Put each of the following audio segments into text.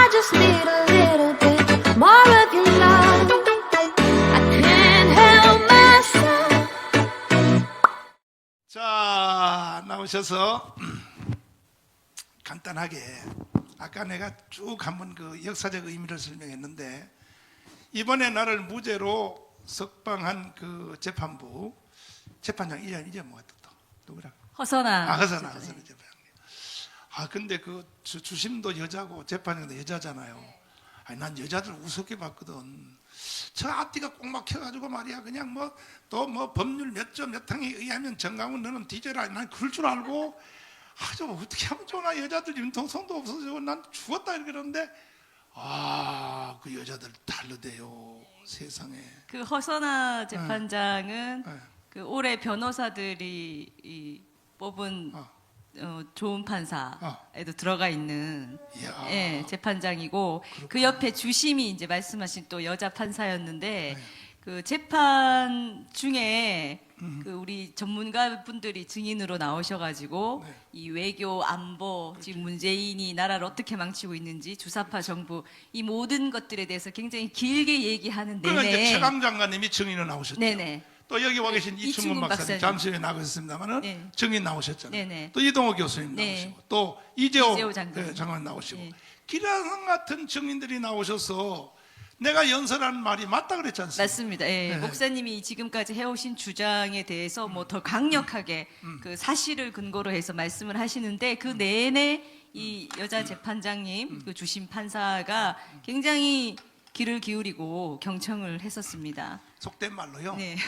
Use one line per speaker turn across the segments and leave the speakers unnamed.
I just need a little bit more of your love. I can't help myself.
자, 나오셔서 간단하게 아까 내가 쭉 한번 그 역사적 의미를 설명했는데, 이번에 나를 무죄로 석방한 그 재판부 재판장 이제 뭐가 또 누구라?
허선아.
허선아 재판장님. 근데 그 주심도 여자고 재판장도 여자잖아요. 아니, 난 여자들 우습게 봤거든. 저 앞뒤가 꼭 막혀가지고 말이야. 그냥 뭐 또 뭐 법률 몇 조 몇 항에 의하면 정강훈 너는 뒤져라. 난 그럴 줄 알고 저 어떻게 하면 좋나. 여자들 융통성도 없어지고 난 죽었다 이러는데 그 여자들 다르대요. 세상에.
그 허선아 재판장은
네.
그 올해 변호사들이 뽑은 좋은 판사에도 들어가 있는
이야.
재판장이고,
그렇구나.
그 옆에 주심이 이제 말씀하신 또 여자 판사였는데,
네.
그 재판 중에 그 우리 전문가 분들이 증인으로 나오셔가지고
네.
이 외교 안보 지금 문재인이 나라를 어떻게 망치고 있는지, 주사파 정부 이 모든 것들에 대해서 굉장히 길게 얘기하는
그러니까 이제
내내.
최강 장관님이 증인으로 나오셨죠.
네네.
또 여기 와 계신
이충근
이충근 박사님
박사님.
잠시 후에 나가셨습니다만은
네.
증인 나오셨잖아요.
네네.
또 이동호 교수님
네.
나오시고 또 이재호
이재호 장관.
장관 나오시고
네.
기라성 같은 증인들이 나오셔서 내가 연설하는 말이 맞다 그랬지 않습니까?
맞습니다. 예.
네.
목사님이 지금까지 해오신 주장에 대해서 뭐 더 강력하게 그 사실을 근거로 해서 말씀을 하시는데, 그 내내 이 여자 재판장님, 그 주심 판사가 굉장히 귀를 기울이고 경청을 했었습니다.
속된 말로요.
네.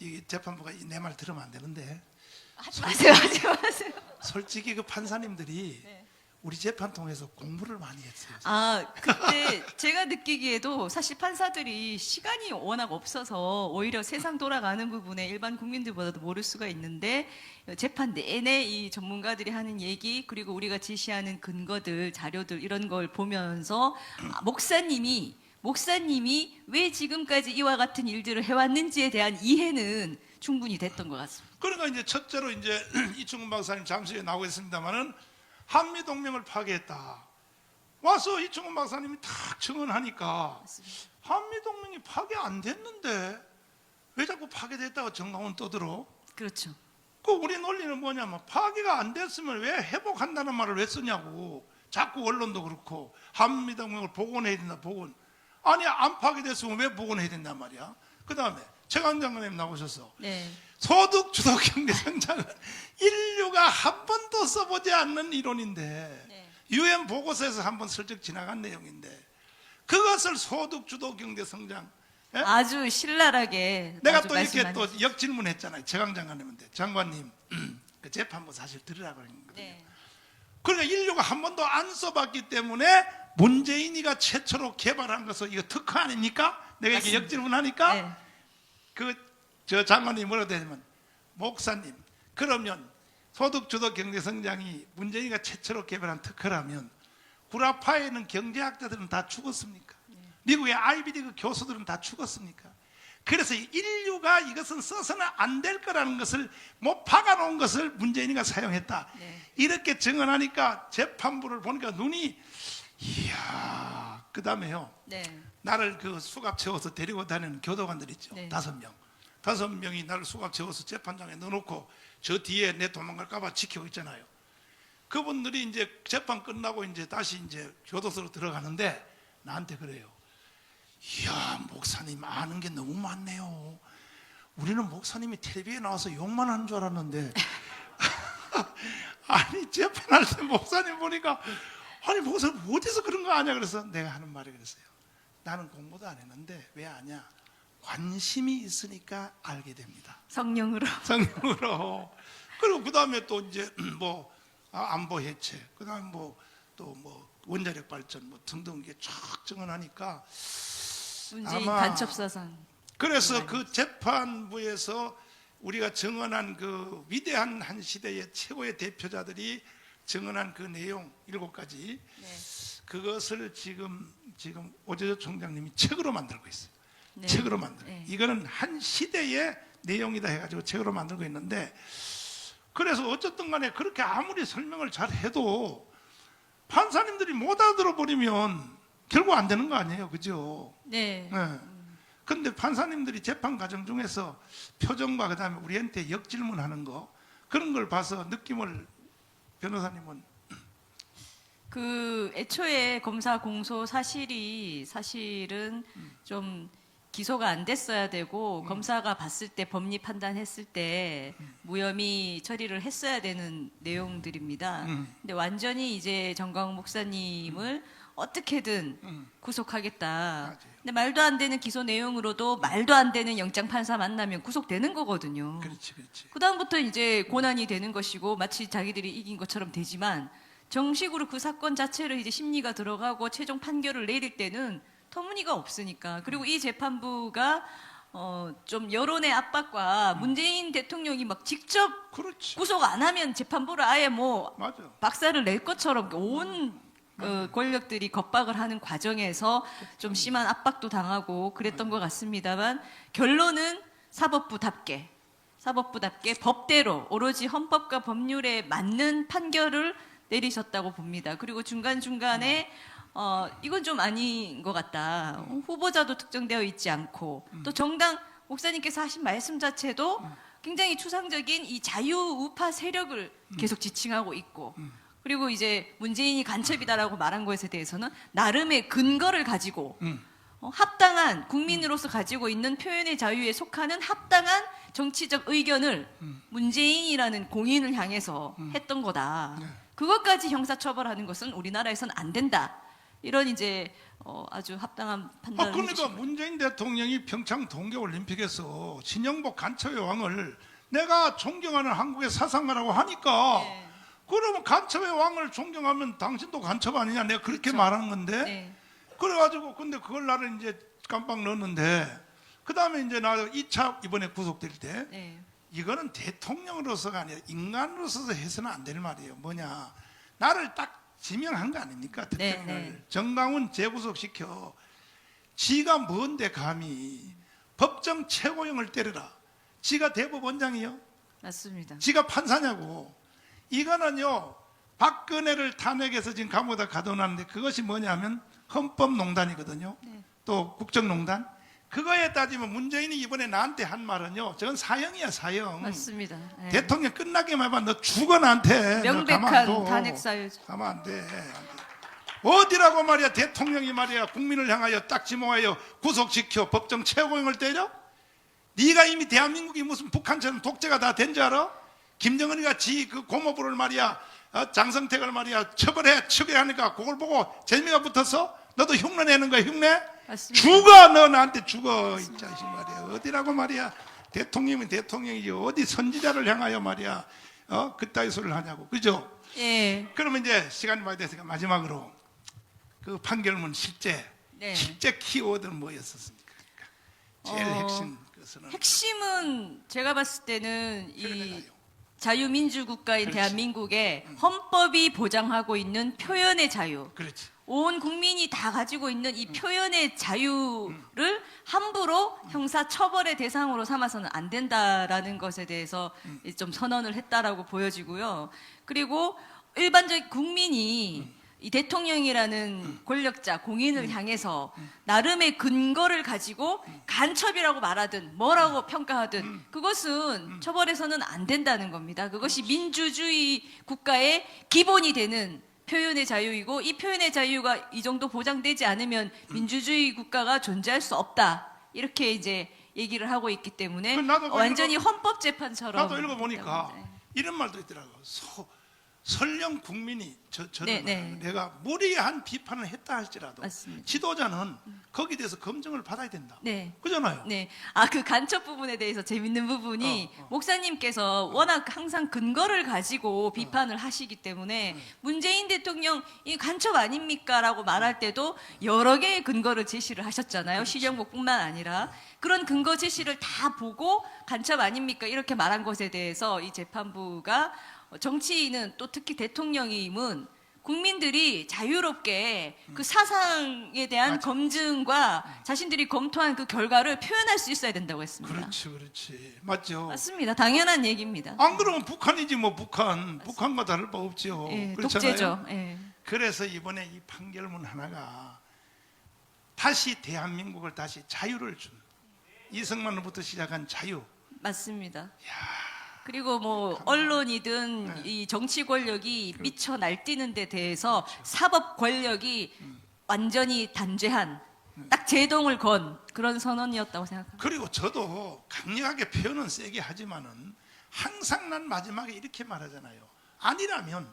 이 재판부가 내 말 들으면 안 되는데
하지 마세요, 하지 마세요.
솔직히 그 판사님들이
네.
우리 재판 통해서 공부를 많이 했어요.
그때 제가 느끼기에도 사실 판사들이 시간이 워낙 없어서 오히려 세상 돌아가는 부분에 일반 국민들보다도 모를 수가 있는데, 재판 내내 이 전문가들이 하는 얘기, 그리고 우리가 제시하는 근거들, 자료들 이런 걸 보면서 목사님이 왜 지금까지 이와 같은 일들을 해왔는지에 대한 이해는 충분히 됐던 것 같습니다.
그러니까 이제 첫째로 이제 이충근 박사님 잠시 후에 나오겠습니다만은 한미 동맹을 파괴했다. 와서 이충근 박사님이 탁 증언하니까 한미 동맹이 파괴 안 됐는데 왜 자꾸 파괴됐다고 정강훈 떠들어?
그렇죠.
그 우리 논리는 뭐냐면 파괴가 안 됐으면 왜 회복한다는 말을 왜 쓰냐고. 자꾸 언론도 그렇고 한미 동맹을 복원해야 된다. 복원. 아니 안 파괴됐으면 왜 복원해야 된단 말이야. 그 다음에 최강 장관님 나오셔서
네.
소득 주도 경제 성장은 인류가 한 번도 써보지 않는 이론인데,
네.
유엔 보고서에서 한번 슬쩍 지나간 내용인데 그것을 소득 주도 경제 성장. 예?
아주 신랄하게
내가
아주
또 이렇게
말씀
또
많이
역질문했잖아요. 최강 장관님한테. 장관님, 그 재판부 사실 들으라고 그랬거든요.
네.
그러니까 인류가 한 번도 안 써봤기 때문에 문재인이가 최초로 개발한 것을 이거 특허 아닙니까? 내가 이렇게
맞습니다.
역질문하니까
네.
저 장관님이 뭐라고 하냐면, 목사님 그러면 소득주도 경제성장이 문재인이가 최초로 개발한 특허라면 구라파에는 경제학자들은 다 죽었습니까? 미국의 아이비리그 교수들은 다 죽었습니까? 그래서 인류가 이것은 써서는 안 될 거라는 것을 못 박아놓은 것을 문재인이가 사용했다.
네.
이렇게 증언하니까 재판부를 보니까 눈이 이야. 그 다음에요,
네.
나를 그 수갑 채워서 데리고 다니는 교도관들 있죠.
네.
5명. 5명이 나를 수갑 채워서 재판장에 넣어놓고 저 뒤에 내 도망갈까봐 지키고 있잖아요. 그분들이 이제 재판 끝나고 이제 다시 이제 교도소로 들어가는데 나한테 그래요. 이야, 목사님 아는 게 너무 많네요. 우리는 목사님이 텔레비에 나와서 욕만 하는 줄 알았는데 아니 재판할 때 목사님 보니까 아니 목사님 어디서 그런 거 아냐. 그래서 내가 하는 말이 그랬어요. 나는 공부도 안 했는데 왜 아냐? 관심이 있으니까 알게 됩니다.
성령으로.
성령으로. 그리고 그 다음에 또 이제 뭐 안보 해체, 그 다음에 뭐 또 뭐 원자력 발전 뭐 등등 이게 쫙 증언하니까
문재인
아마
간첩 사상.
그래서 그 재판부에서 우리가 증언한 그 위대한 한 시대의 최고의 대표자들이 증언한 그 내용 7가지,
네.
그것을 지금 오재조 총장님이 책으로 만들고 있어요.
네.
책으로 만들고.
네.
이거는 한 시대의 내용이다 해가지고 책으로 만들고 있는데, 그래서 어쨌든 간에 그렇게 아무리 설명을 잘 해도 판사님들이 못 알아들어 버리면 결국 안 되는 거 아니에요, 그죠?
네.
네. 근데 판사님들이 재판 과정 중에서 표정과 그다음에 우리한테 역질문하는 거 그런 걸 봐서 느낌을 변호사님은
그 애초에 검사 공소 사실이 사실은 좀 기소가 안 됐어야 되고 검사가 봤을 때 법리 판단했을 때 무혐의 처리를 했어야 되는 내용들입니다. 근데 완전히 이제 정광훈 목사님을 어떻게든 구속하겠다.
맞아요.
근데 말도 안 되는 기소 내용으로도 말도 안 되는 영장 판사 만나면 구속되는 거거든요.
그렇지, 그렇지.
그다음부터 이제 고난이 되는 것이고 마치 자기들이 이긴 것처럼 되지만 정식으로 그 사건 자체를 이제 심리가 들어가고 최종 판결을 내릴 때는 터무니가 없으니까. 그리고 이 재판부가 좀 여론의 압박과 문재인 대통령이 막 직접
그렇지.
구속 안 하면 재판부를 아예 뭐
맞아.
박살을 낼 것처럼 온 권력들이 겁박을 하는 과정에서 좀 심한 압박도 당하고 그랬던 것 같습니다만 결론은 사법부답게 법대로 오로지 헌법과 법률에 맞는 판결을 내리셨다고 봅니다. 그리고 중간중간에 이건 좀 아닌 것 같다. 후보자도 특정되어 있지 않고 또 정당 목사님께서 하신 말씀 자체도 굉장히 추상적인 이 자유우파 세력을 계속 지칭하고 있고 그리고 이제 문재인이 간첩이다라고 말한 것에 대해서는 나름의 근거를 가지고 합당한 국민으로서 가지고 있는 표현의 자유에 속하는 합당한 정치적 의견을 문재인이라는 공인을 향해서 했던 거다.
네.
그것까지 형사처벌하는 것은 우리나라에서는 안 된다. 이런 이제 아주 합당한 판단을
그러니까
해주신
문재인 대통령이 평창 동계올림픽에서 신영복 간첩의 왕을 내가 존경하는 한국의 사상가라고 하니까
네.
그러면 간첩의 왕을 존경하면 당신도 간첩 아니냐 내가 그렇게
그렇죠.
말하는 건데
네.
그래가지고 근데 그걸 나를 이제 깜빡 넣었는데 그 다음에 이제 나 2차 이번에 구속될 때
네.
이거는 대통령으로서가 아니라 인간으로서 해서는 안 될 말이에요. 뭐냐 나를 딱 지명한 거 아닙니까? 대통령을
네.
정강훈 재구속시켜 지가 뭔데 감히 법정 최고형을 때려라. 지가 대법원장이요?
맞습니다.
지가 판사냐고. 이거는요 박근혜를 탄핵해서 지금 감옥에다 가둬놨는데 그것이 뭐냐면 헌법농단이거든요.
네.
또 국정농단. 그거에 따지면 문재인이 이번에 나한테 한 말은요 저건 사형이야 사형.
맞습니다. 네.
대통령 끝나기만 해봐 너 죽어 나한테. 너 가만 안
명백한
둬.
탄핵 사유죠.
가만 안 돼. 어디라고 말이야 대통령이 말이야 국민을 향하여 딱 지목하여 구속시켜 법정 최고형을 때려? 네가 이미 대한민국이 무슨 북한처럼 독재가 다 된 줄 알아? 김정은이가 지 그 고모부를 말이야 장성택을 말이야 처벌해 추계하니까 그걸 보고 재미가 붙어서 너도 흉내 내는 거야 흉내?
맞습니다.
죽어 너 나한테 죽어 이 자식 말이야 어디라고 말이야 대통령이 대통령이지 어디 선지자를 향하여 말이야 그따위 소리를 하냐고 그죠?
예.
그러면 이제 시간이 많이 됐으니까 마지막으로 그 판결문 실제 키워드는 뭐였었습니까? 제일 핵심 것은
핵심은 제가 봤을 때는 이
그러네요.
자유민주국가인
그렇지.
대한민국에 헌법이 보장하고 있는 표현의 자유,
그렇지.
온 국민이 다 가지고 있는 이 표현의 자유를 함부로 형사 처벌의 대상으로 삼아서는 안 된다라는 것에 대해서 좀 선언을 했다라고 보여지고요. 그리고 일반적 국민이 이 대통령이라는 권력자 공인을 향해서 나름의 근거를 가지고 간첩이라고 말하든 뭐라고 평가하든 그것은 처벌해서는 안 된다는 겁니다. 그것이 민주주의 국가의 기본이 되는 표현의 자유이고 이 표현의 자유가 이 정도 보장되지 않으면 민주주의 국가가 존재할 수 없다. 이렇게 이제 얘기를 하고 있기 때문에
나도 그거
완전히 헌법재판처럼
나도 읽어보니까 이런 말도 있더라고. 설령 국민이
네.
내가 무리한 비판을 했다 할지라도
맞습니다.
지도자는 거기에 대해서 검증을 받아야 된다.
네.
그잖아요.
네. 그 간첩 부분에 대해서 재밌는 부분이 목사님께서 워낙 항상 근거를 가지고 비판을 하시기 때문에 문재인 대통령 이 간첩 아닙니까? 라고 말할 때도 여러 개의 근거를 제시를 하셨잖아요. 실형법뿐만 아니라. 그런 근거 제시를 다 보고 간첩 아닙니까? 이렇게 말한 것에 대해서 이 재판부가 정치인은 또 특히 대통령임은 국민들이 자유롭게 그 사상에 대한
맞아.
검증과 자신들이 검토한 그 결과를 표현할 수 있어야 된다고 했습니다.
그렇지. 맞죠.
맞습니다. 당연한 얘기입니다.
안 그러면 북한이지 뭐 북한과 다를 바 없죠.
예,
그렇잖아요.
독재죠. 예.
그래서 이번에 이 판결문 하나가 다시 대한민국을 다시 자유를 준, 이승만으로부터 시작한 자유.
맞습니다. 그리고 뭐 언론이든 이 정치 권력이 미쳐 날뛰는 데 대해서 사법 권력이 완전히 단죄한 딱 제동을 건 그런 선언이었다고 생각합니다.
그리고 저도 강력하게 표현은 세게 하지만은 항상 난 마지막에 이렇게 말하잖아요. 아니라면,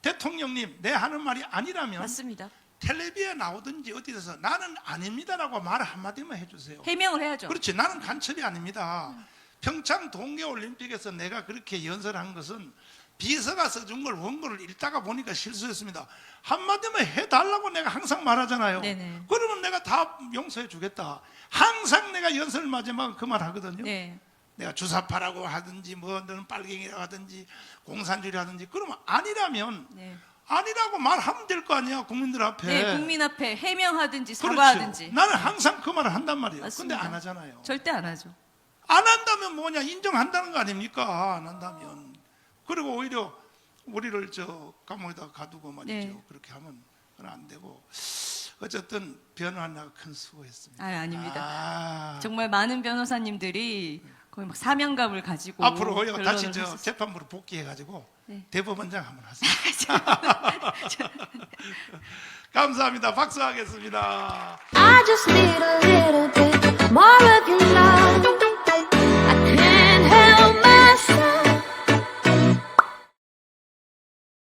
대통령님 내 하는 말이 아니라면
맞습니다.
텔레비에 나오든지 어디서 나는 아닙니다라고 말 한마디만 해주세요.
해명을 해야죠.
그렇지, 나는 간첩이 아닙니다. 평창 동계올림픽에서 내가 그렇게 연설한 것은 비서가 써준 걸 원고를 읽다가 보니까 실수했습니다. 한마디만 해달라고 내가 항상 말하잖아요.
네네.
그러면 내가 다 용서해 주겠다. 항상 내가 연설 마지막 그 말 하거든요.
네.
내가 주사파라고 하든지 뭐 너는 빨갱이라고 하든지 공산주의라든지, 그러면 아니라면
네.
아니라고 말하면 될 거 아니야, 국민들 앞에.
네, 국민 앞에 해명하든지
그렇죠.
사과하든지.
나는 항상 그 말을 한단 말이에요.
맞습니다.
근데 안 하잖아요.
절대 안 하죠.
안 한다면 뭐냐, 인정한다는 거 아닙니까? 안 한다면. 그리고 오히려 우리를 저 감옥에다 가두고 말이죠.
네.
그렇게 하면 그건 안 되고. 어쨌든 변호하느라 큰 수고했습니다.
아닙니다. 정말 많은 변호사님들이 거의 막 사명감을 가지고
앞으로요
변론을
다시 저
하셨어요.
재판부로 복귀해가지고
네.
대법원장 한번 하세요. 감사합니다. 박수하겠습니다.
I just need a little bit more of your love. I can't